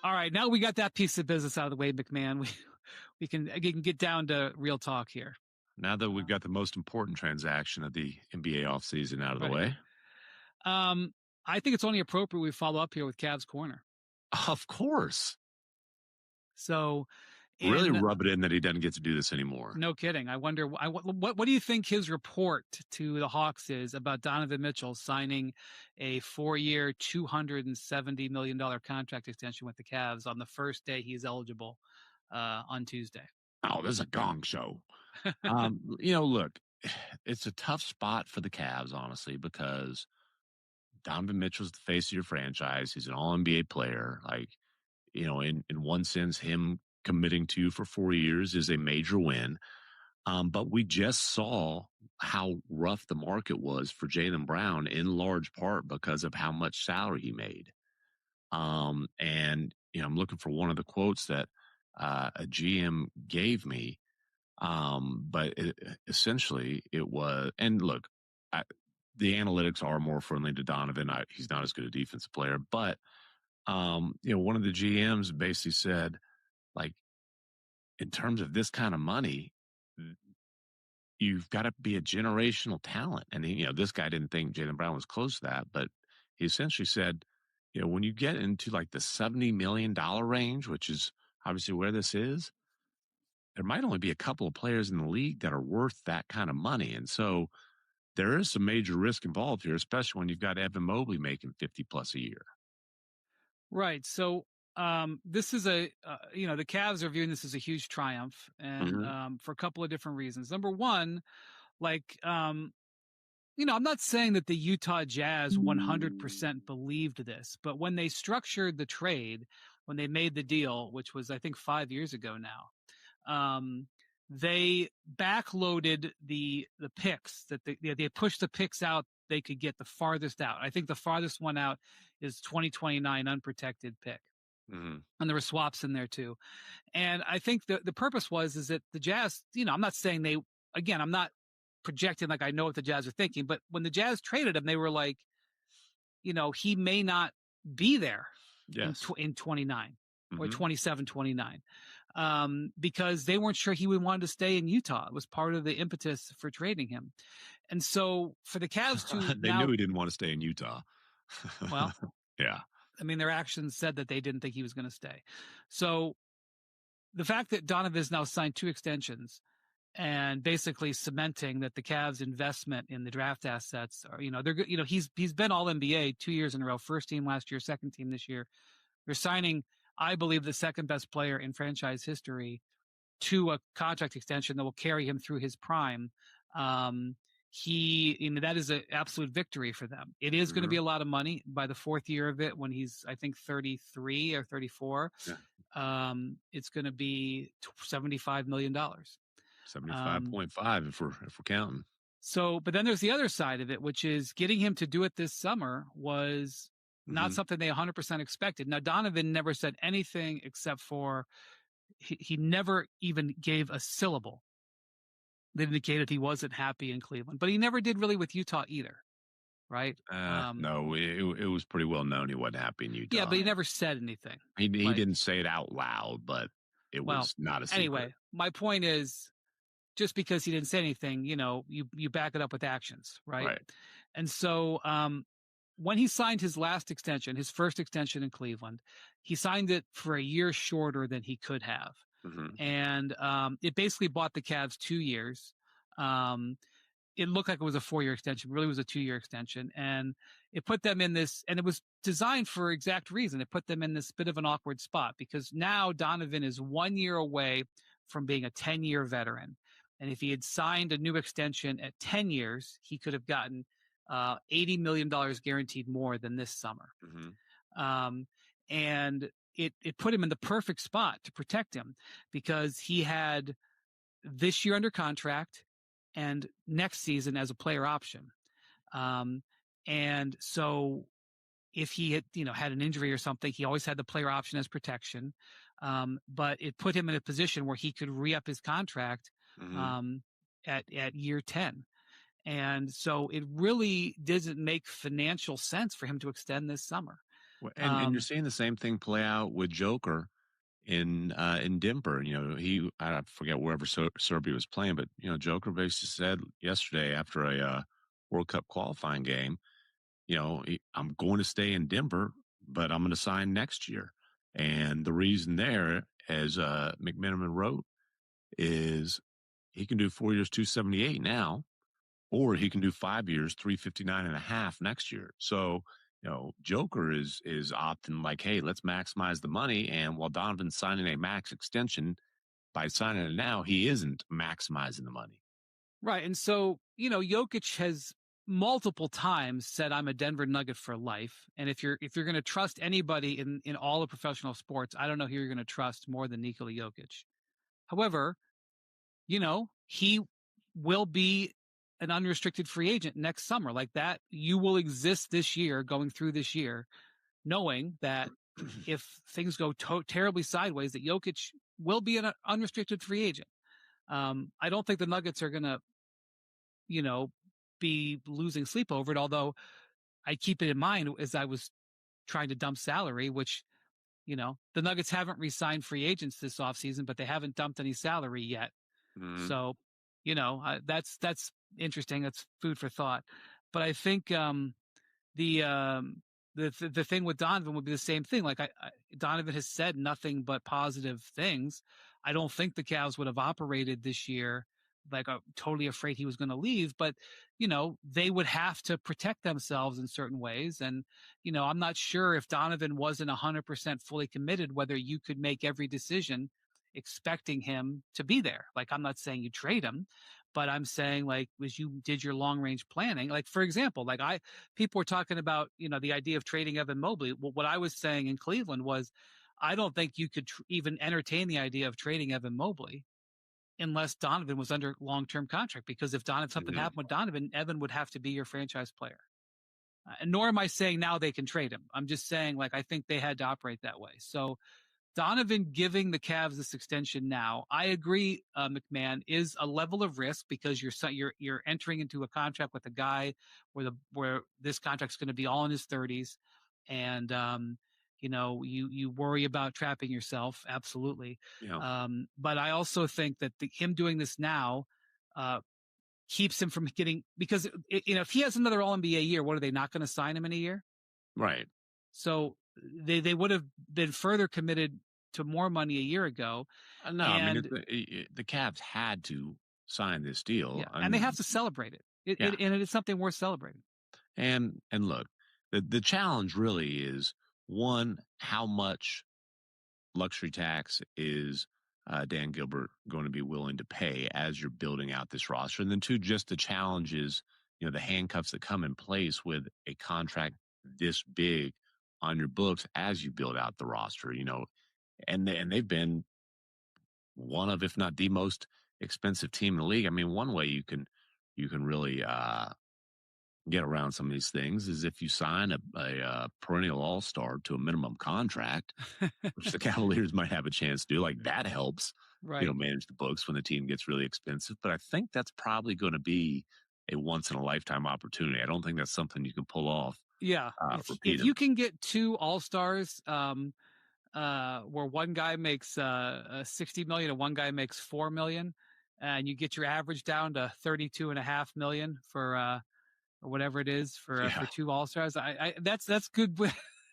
All right, now we got that piece of business out of the way, McMahon. We can get down to real talk here. Now that we've got the most important transaction of the NBA offseason out of the way. I think it's only appropriate we follow up here with Cavs Corner. Of course. So, really rub it in that he doesn't get to do this anymore. No kidding. I wonder what do you think his report to the Hawks is about Donovan Mitchell signing a 4-year, $270 million contract extension with the Cavs on the first day he's eligible on Tuesday? Oh, this is a gong show. Look, it's a tough spot for the Cavs, honestly, because Donovan Mitchell's the face of your franchise. He's an all-NBA player. Like, in one sense, him committing to you for 4 years is a major win. But we just saw how rough the market was for Jaylen Brown, in large part because of how much salary he made. And I'm looking for one of the quotes that a GM gave me. But essentially it was, and look, the analytics are more friendly to Donovan. He's not as good a defensive player, but one of the GMs basically said, like, in terms of this kind of money, you've got to be a generational talent. And this guy didn't think Jaylen Brown was close to that, but he essentially said, when you get into like the $70 million range, which is obviously where this is, there might only be a couple of players in the league that are worth that kind of money. And so there is some major risk involved here, especially when you've got Evan Mobley making 50 plus a year. Right. So this is the Cavs are viewing this as a huge triumph, and for a couple of different reasons. Number one, I'm not saying that the Utah Jazz 100% believed this, but when they structured the trade, when they made the deal, which was, I think, 5 years ago now, they backloaded the picks that they pushed the picks out. They could get the farthest out. I think the farthest one out is 2029 unprotected pick. And there were swaps in there too. And I think the purpose is that the Jazz, I'm not saying I'm not projecting like I know what the Jazz are thinking, but when the Jazz traded him, they were like, he may not be there in 29 or 27, 29. Because they weren't sure he would want to stay in Utah. It was part of the impetus for trading him. And so for the Cavs to they knew he didn't want to stay in Utah. Well, yeah. I mean, their actions said that they didn't think he was going to stay. So the fact that Donovan has now signed 2 extensions and basically cementing that the Cavs' investment in the draft assets are, he's been all NBA 2 years in a row, first team last year, second team this year. They're signing, I believe, the second best player in franchise history to a contract extension that will carry him through his prime. That is an absolute victory for them. It is going to be a lot of money by the 4th year of it when he's, I think, 33 or 34. Yeah. It's going to be $75 million. 75.5 if we're counting. So, but then there's the other side of it, which is getting him to do it this summer was not something they 100% expected. Now, Donovan never said anything except for he never even gave a syllable that indicated he wasn't happy in Cleveland, but he never did really with Utah either, right? No, it was pretty well known he wasn't happy in Utah. Yeah, but he never said anything. He didn't say it out loud, but it was not a secret. Anyway, my point is, just because he didn't say anything, you back it up with actions, right? And so when he signed his last extension, his first extension in Cleveland, he signed it for a year shorter than he could have. And it basically bought the Cavs 2 years. It looked like it was a 4-year extension, really was a 2-year extension. And it put them in this, and it was designed for exact reason. It put them in this bit of an awkward spot because now Donovan is 1 year away from being a 10-year veteran. And if he had signed a new extension at 10 years, he could have gotten $80 million guaranteed more than this summer. And it put him in the perfect spot to protect him because he had this year under contract and next season as a player option. And so if he had, had an injury or something, he always had the player option as protection. But it put him in a position where he could re-up his contract at year 10. And so it really doesn't make financial sense for him to extend this summer. And you're seeing the same thing play out with Joker in Denver. I forget wherever Serbia was playing, but Joker basically said yesterday after a World Cup qualifying game, I'm going to stay in Denver, but I'm going to sign next year. And the reason there, as McMenamin wrote, is he can do 4 years, 278 now, or he can do 5 years, 359 and a half next year. So, Joker is opting like, hey, let's maximize the money. And while Donovan's signing a max extension, by signing it now, he isn't maximizing the money. Right. And so, Jokic has multiple times said, I'm a Denver Nugget for life. And if you're going to trust anybody in all of professional sports, I don't know who you're going to trust more than Nikola Jokic. However, he will be an unrestricted free agent next summer. Like that, you will exist this year, going through this year, knowing that if things go terribly sideways, that Jokic will be an unrestricted free agent. I don't think the Nuggets are going to, be losing sleep over it. Although I keep it in mind as I was trying to dump salary, which, the Nuggets haven't re-signed free agents this offseason, but they haven't dumped any salary yet. Mm-hmm. So, that's interesting. That's food for thought. But I think the thing with Donovan would be the same thing. Like Donovan has said nothing but positive things. I don't think the Cavs would have operated this year like totally afraid he was going to leave, but they would have to protect themselves in certain ways. And I'm not sure if Donovan wasn't 100% fully committed, whether you could make every decision expecting him to be there. Like I'm not saying you trade him, but I'm saying like was you did your long range planning. Like for example, like people were talking about the idea of trading Evan Mobley. Well, what I was saying in Cleveland was I don't think you could even entertain the idea of trading Evan Mobley unless Donovan was under long-term contract, because if something Mm-hmm. happened with Donovan, Evan would have to be your franchise player. And nor am I saying now they can trade him. I'm just saying like I think they had to operate that way. So Donovan giving the Cavs this extension now, I agree, McMahon, is a level of risk because you're entering into a contract with a guy where this contract's going to be all in his 30s, and you worry about trapping yourself, absolutely. Yeah. But I also think that him doing this now uh, keeps him from getting, because if he has another All NBA year, what are they not going to sign him in a year? Right. So they would have been further committed to more money a year ago. No, I mean, And the Cavs had to sign this deal. yeah, and they have to celebrate it. Yeah. And it's something worth celebrating. And look, the challenge really is, one, how much luxury tax is Dan Gilbert going to be willing to pay as you're building out this roster? And then two, just the challenges, the handcuffs that come in place with a contract this big on your books as you build out the roster, and they've been one of, if not the most expensive team in the league. I mean, one way you can really get around some of these things is if you sign a perennial all-star to a minimum contract, which the Cavaliers might have a chance to do. Like that helps, Right. manage the books when the team gets really expensive. But I think that's probably going to be a once in a lifetime opportunity. I don't think that's something you can pull off. Yeah. If you can get two all-stars, where one guy makes 60 million and one guy makes 4 million, and you get your average down to 32.5 million for or whatever it is for two all-stars. That's good.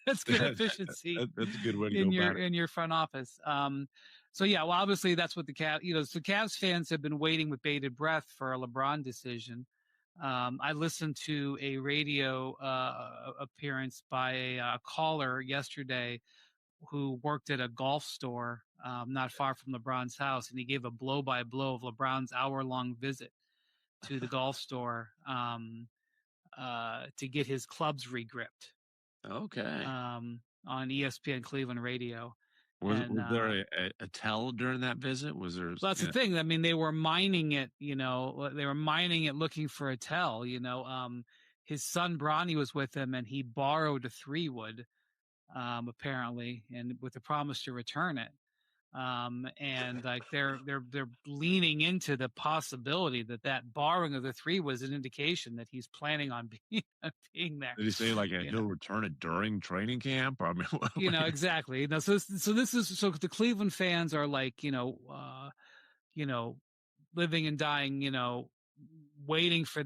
That's good efficiency. That's a good way to in go about it. in your front office. So yeah, well, obviously that's what the Cavs fans have been waiting with bated breath for a LeBron decision. I listened to a radio appearance by a caller yesterday who worked at a golf store not far from LeBron's house, and he gave a blow-by-blow of LeBron's hour-long visit to the golf store to get his clubs regripped. Okay. On ESPN Cleveland radio. Was there a tell during that visit? Was there? That's the thing. I mean, they were mining it. They were mining it, looking for a tell. His son Bronny was with him, and he borrowed a 3-wood, apparently, and with the promise to return it. And like they're leaning into the possibility that that barring of the three was an indication that he's planning on being there. Did he say like You know, he'll return it during training camp? Or, I mean, exactly. So this is so the Cleveland fans are like you know living and dying, waiting for